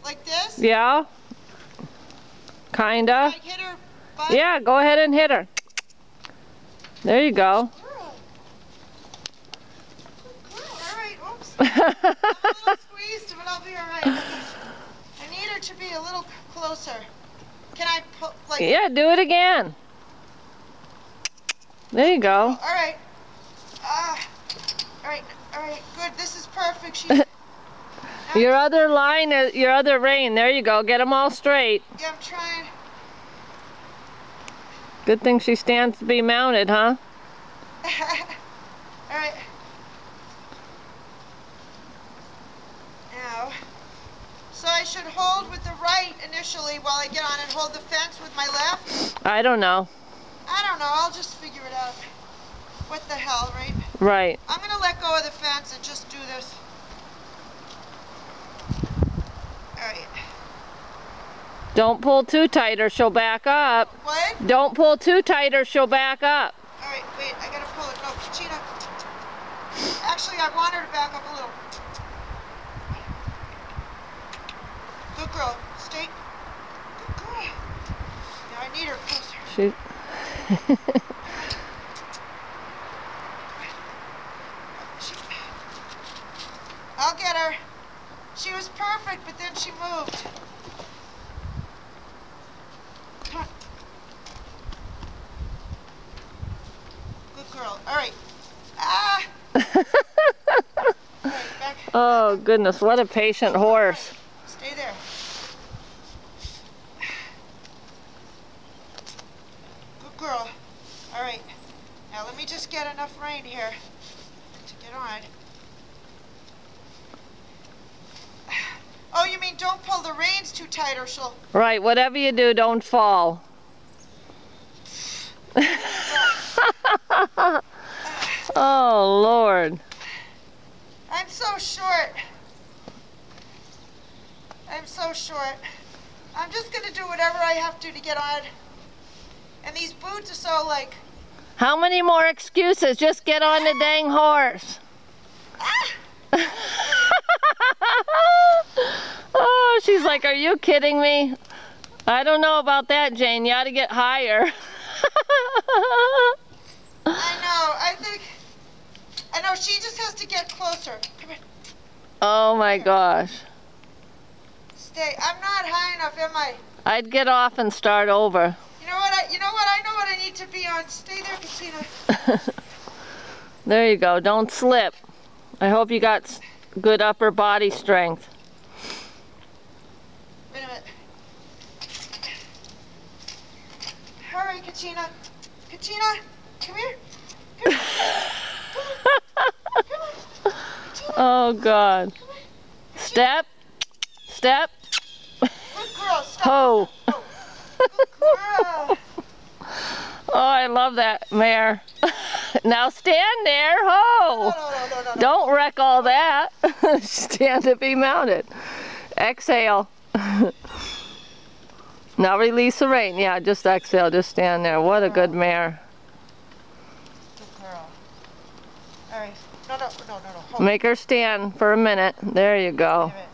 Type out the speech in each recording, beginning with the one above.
Like this? Yeah. Kinda. Can I hit her butt? Yeah, go ahead and hit her. There you go. Alright, oops. I'm a little squeezed, but I'll be alright. I need her to be a little closer. Can I put, like... Yeah, do it again. There you go. Alright. Alright, good. This is perfect. She's... Your other line, your other rein. There you go. Get them all straight. Yeah, I'm trying. Good thing she stands to be mounted, huh? Alright. Now, so I should hold with the right initially while I get on and hold the fence with my left? I don't know. I don't know. I'll just figure it out. What the hell, right? Right. I'm going to let go of the fence and just do this. Alright. Don't pull too tight or she'll back up. What? Don't pull too tight or she'll back up. Alright, wait, I gotta pull it. No, Kachina. Actually, I want her to back up a little. Good girl. Stay. Good girl. Now I need her closer. She... I'll get her. She was perfect, but then she moved. Come on. Good girl. All right. Ah. All right, back. Oh goodness, what a patient horse. Stay there. Good girl. All right. Now let me just get enough rein here to get on. Oh, you mean don't pull the reins too tight or she'll... Right, whatever you do, don't fall. Oh, Lord. I'm so short. I'm so short. I'm just going to do whatever I have to get on. And these boots are so like... How many more excuses? Just get on the dang horse. Oh, she's like, are you kidding me? I don't know about that, Jane. You ought to get higher. I know, she just has to get closer. Come here. Oh my gosh. Stay. I'm not high enough, am I? I'd get off and start over. You know what? I know what I need to be on. Stay there, Katina. There you go. Don't slip. I hope you got good upper body strength. Wait a minute. Hurry, Katina. Katina, come here. Come here. Come on. Katina. Oh God. Come on. Step. Step. Good girl. Stop. Ho. Oh. Good girl. Oh, I love that mare. Now stand there. Ho. No. Don't wreck all that. Stand to be mounted. Exhale. Now release the rein. Yeah, just exhale. Just stand there. What a good mare. Good girl. All right. No. Hold. Make her stand for a minute. There you go. Wait a minute.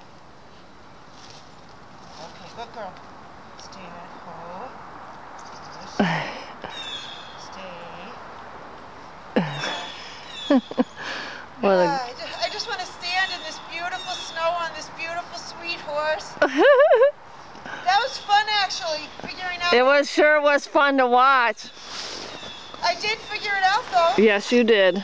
Okay, good girl. Stand. Hold. Stay. I just want to stand in this beautiful snow on this beautiful sweet horse. That was fun, actually, figuring out. It sure was fun to watch. I did figure it out, though. Yes, you did.